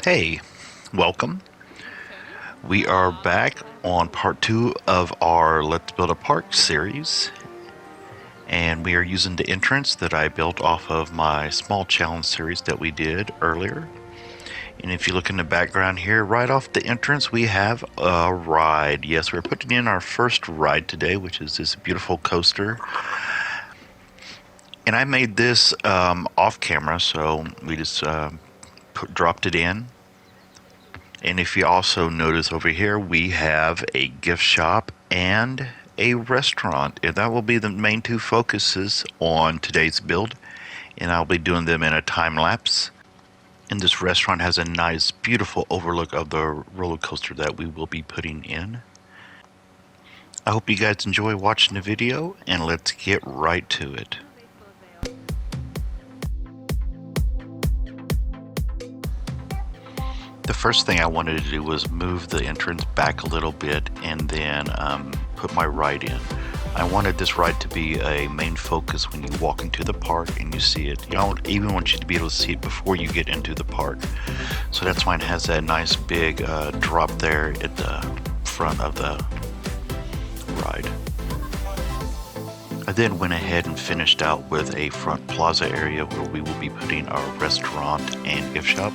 Hey, welcome. We are back on part 2 of our Let's Build a Park series, and we are using the entrance that I built off of my small challenge series that we did earlier. And if you look in the background here, right off the entrance, we have a ride. Yes, we're putting in our first ride today, which is this beautiful coaster. And I made this off camera, so we just dropped it in. And if you also notice over here, we have a gift shop and a restaurant, and that will be the main two focuses on today's build, and I'll be doing them in a time lapse. And this restaurant has a nice, beautiful overlook of the roller coaster that we will be putting in. I hope you guys enjoy watching the video, and let's get right to it. The first thing I wanted to do was move the entrance back a little bit and then put my ride in. I wanted this ride to be a main focus when you walk into the park and you see it. I even want you to be able to see it before you get into the park. So that's why it has that nice big drop there at the front of the ride. I then went ahead and finished out with a front plaza area where we will be putting our restaurant and gift shop.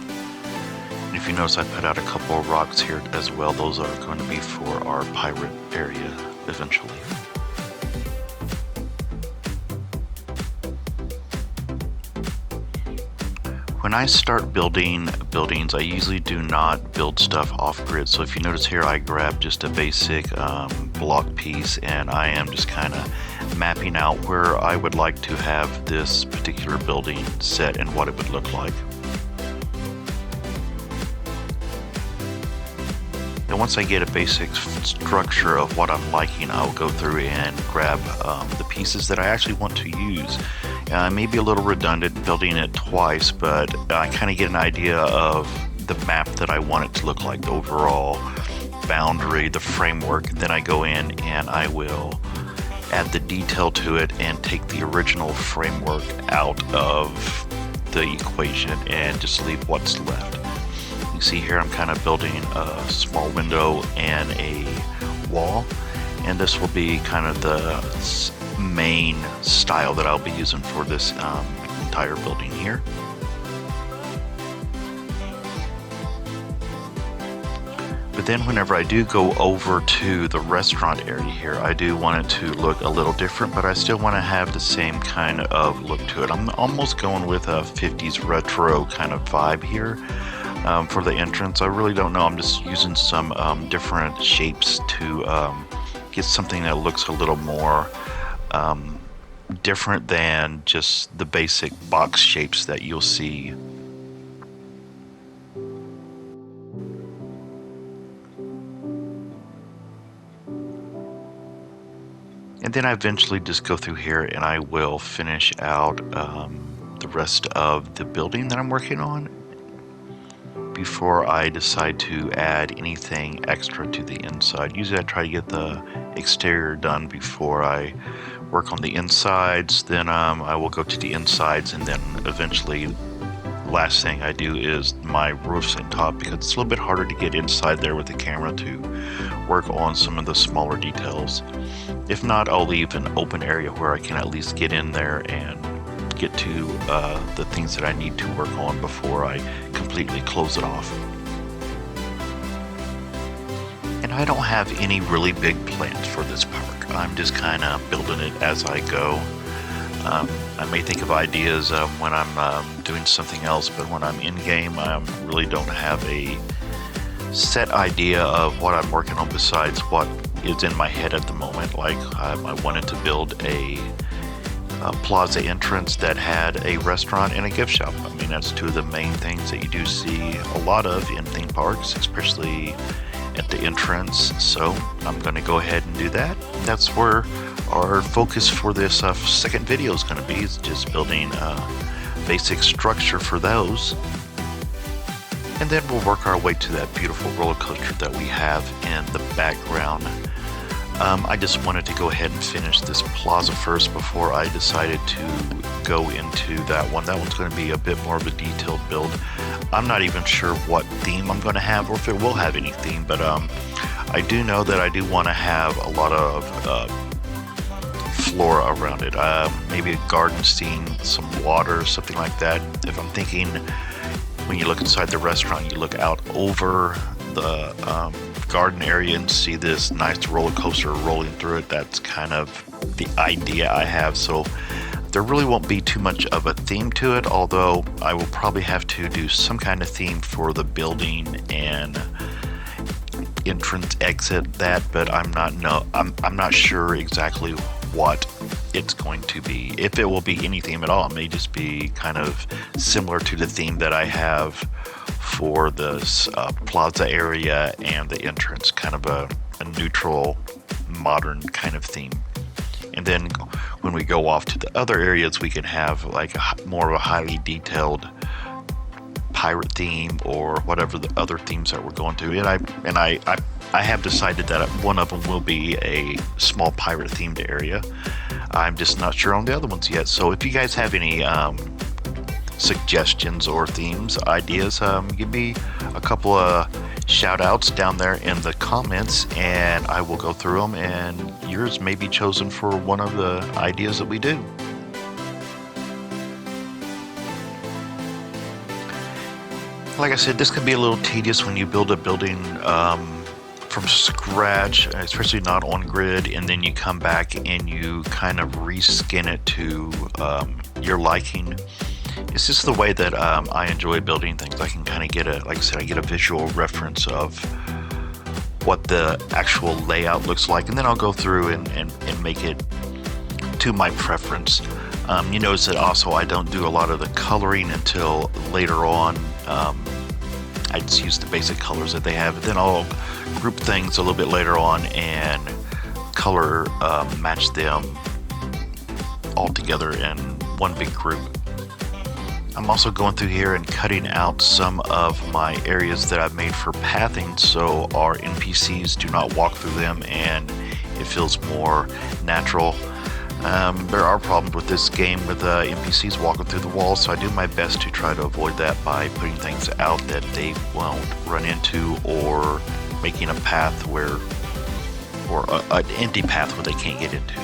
If you notice, I put out a couple of rocks here as well. Those are going to be for our pirate area eventually. When I start building buildings, I usually do not build stuff off grid. So if you notice here, I grabbed just a basic block piece, and I am just kind of mapping out where I would like to have this particular building set and what it would look like. And once I get a basic structure of what I'm liking, I'll go through and grab the pieces that I actually want to use. Maybe a little redundant building it twice, but I kind of get an idea of the map that I want it to look like, the overall boundary, the framework. Then I go in and I will add the detail to it and take the original framework out of the equation and just leave what's left. You see here I'm kind of building a small window and a wall, and this will be kind of the main style that I'll be using for this entire building here. But then whenever I do go over to the restaurant area here, I do want it to look a little different, but I still want to have the same kind of look to it. I'm almost going with a 50s retro kind of vibe here. For the entrance, I really don't know. I'm just using some different shapes to get something that looks a little more different than just the basic box shapes that you'll see. And then I eventually just go through here and I will finish out the rest of the building that I'm working on before I decide to add anything extra to the inside. Usually I try to get the exterior done before I work on the insides. Then I will go to the insides, and then eventually last thing I do is my roofs and top, because it's a little bit harder to get inside there with the camera to work on some of the smaller details. If not, I'll leave an open area where I can at least get in there and get to the things that I need to work on before I completely close it off. And I don't have any really big plans for this park. I'm just kind of building it as I go. I may think of ideas when I'm doing something else, but when I'm in game, I really don't have a set idea of what I'm working on besides what is in my head at the moment. Like I wanted to build a plaza entrance that had a restaurant and a gift shop. I mean, that's two of the main things that you do see a lot of in theme parks, especially at the entrance. So I'm going to go ahead and do that. That's where our focus for this second video is going to be, is just building a basic structure for those. And then we'll work our way to that beautiful roller coaster that we have in the background I just wanted to go ahead and finish this plaza first before I decided to go into that one. That one's going to be a bit more of a detailed build. I'm not even sure what theme I'm going to have or if it will have any theme, but I do know that I do want to have a lot of flora around it. Maybe a garden scene, some water, something like that. If I'm thinking, when you look inside the restaurant, you look out over the garden area and see this nice roller coaster rolling through it. That's kind of the idea I have. So there really won't be too much of a theme to it, although I will probably have to do some kind of theme for the building and entrance exit that, but I'm not sure exactly what it's going to be. If it will be any theme at all, it may just be kind of similar to the theme that I have for this plaza area and the entrance, kind of a neutral, modern kind of theme. And then when we go off to the other areas, we can have like more of a highly detailed pirate theme or whatever the other themes that we're going to. And I have decided that one of them will be a small pirate themed area. I'm just not sure on the other ones yet. So if you guys have any suggestions or themes, ideas, give me a couple of shout outs down there in the comments and I will go through them, and yours may be chosen for one of the ideas that we do. Like I said, this can be a little tedious when you build a building from scratch, especially not on grid, and then you come back and you kind of reskin it to your liking. It's just the way that I enjoy building things. I can kind of get like I said, I get a visual reference of what the actual layout looks like, and then I'll go through and make it to my preference. You notice that also I don't do a lot of the coloring until later on. I just use the basic colors that they have, but then I'll group things a little bit later on and color match them all together in one big group. I'm also going through here and cutting out some of my areas that I've made for pathing so our NPCs do not walk through them and it feels more natural. There are problems with this game with NPCs walking through the walls, so I do my best to try to avoid that by putting things out that they won't run into, or making a path or an empty path where they can't get into.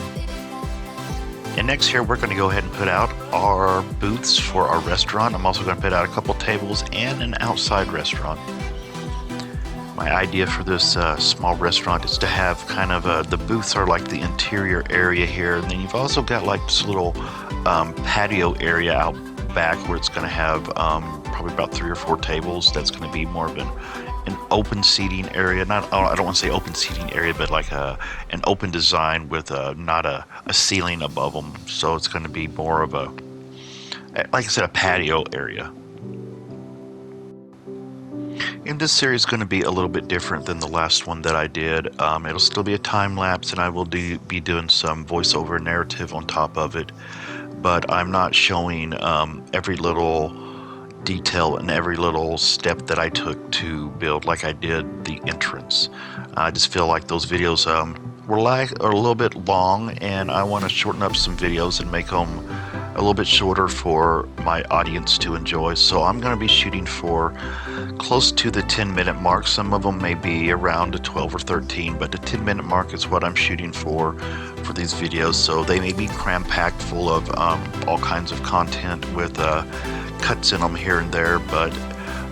And next here, we're going to go ahead and put out our booths for our restaurant. I'm also going to put out a couple tables and an outside restaurant. My idea for this small restaurant is to have kind of the booths are like the interior area here, and then you've also got like this little patio area out back where it's going to have probably about 3 or 4 tables. That's going to be more of an open seating area. I don't want to say open seating area, but like an open design with not a ceiling above them. So it's going to be more of a, like I said, a patio area. And this series is going to be a little bit different than the last one that I did. It'll still be a time lapse, and I will be doing some voiceover narrative on top of it. But I'm not showing every little detail and every little step that I took to build like I did the entrance. I just feel like those videos are a little bit long, and I want to shorten up some videos and make them a little bit shorter for my audience to enjoy. So I'm going to be shooting for close to the 10-minute mark. Some of them may be around the 12 or 13, but the 10-minute mark is what I'm shooting for these videos. So they may be cram-packed full of all kinds of content with cuts in them here and there, but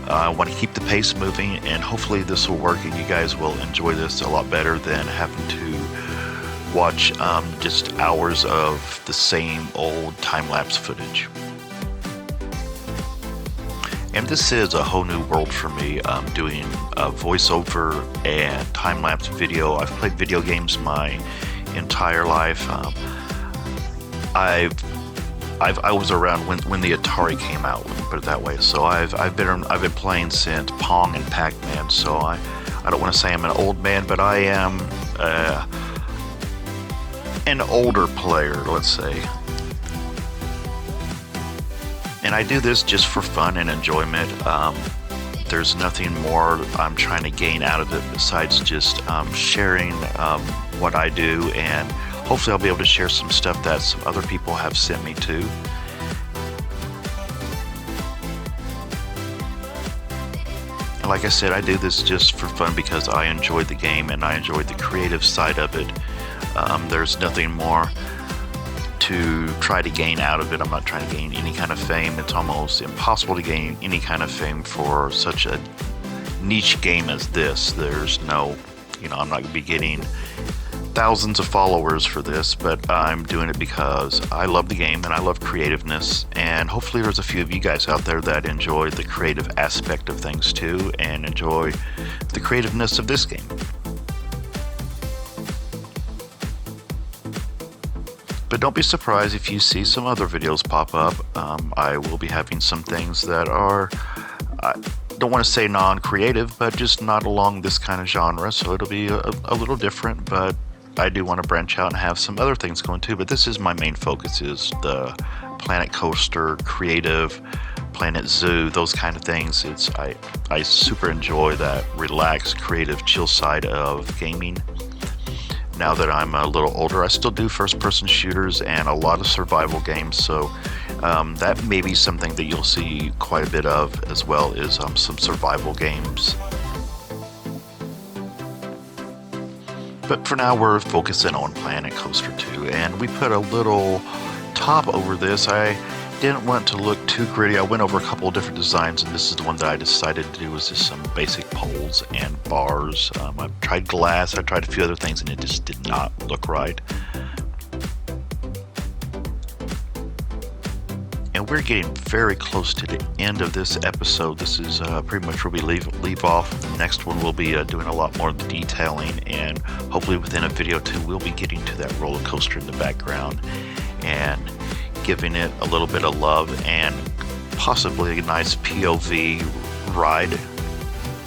I want to keep the pace moving, and hopefully this will work and you guys will enjoy this a lot better than having to watch just hours of the same old time-lapse footage. And this is a whole new world for me, doing voiceover and time-lapse video. I've played video games my entire life. I was around when the Atari came out, let me put it that way. So I've been playing since Pong and Pac-Man. So I don't want to say I'm an old man, but I am an older player, let's say. And I do this just for fun and enjoyment. There's nothing more I'm trying to gain out of it besides just sharing what I do, and hopefully I'll be able to share some stuff that some other people have sent me too. And like I said, I do this just for fun because I enjoyed the game and I enjoyed the creative side of it. There's nothing more to try to gain out of it. I'm not trying to gain any kind of fame. It's almost impossible to gain any kind of fame for such a niche game as this. There's no, I'm not going to be getting thousands of followers for this, but I'm doing it because I love the game and I love creativeness, and hopefully there's a few of you guys out there that enjoy the creative aspect of things too and enjoy the creativeness of this game. But don't be surprised if you see some other videos pop up. I will be having some things that are, I don't want to say non-creative, but just not along this kind of genre, so it'll be a little different, but I do want to branch out and have some other things going too. But this is my main focus, is the Planet Coaster, creative, Planet Zoo, those kind of things. I super enjoy that relaxed, creative, chill side of gaming. Now that I'm a little older, I still do first-person shooters and a lot of survival games, so that may be something that you'll see quite a bit of as well, is some survival games. But for now, we're focusing on Planet Coaster 2, and we put a little top over this. I didn't want to look too gritty. I went over a couple of different designs, and this is the one that I decided to do, was just some basic poles and bars. I tried glass, I tried a few other things, and it just did not look right. And we're getting very close to the end of this episode. This is pretty much where we leave off. The next one we'll be doing a lot more of the detailing, and hopefully within a video or two we'll be getting to that roller coaster in the background and giving it a little bit of love and possibly a nice POV ride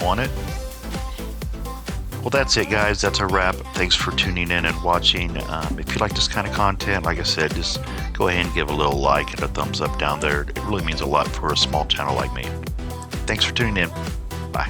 on it. Well, that's it, guys. That's a wrap. Thanks for tuning in and watching. If you like this kind of content, like I said, just go ahead and give a little like and a thumbs up down there. It really means a lot for a small channel like me. Thanks for tuning in. Bye.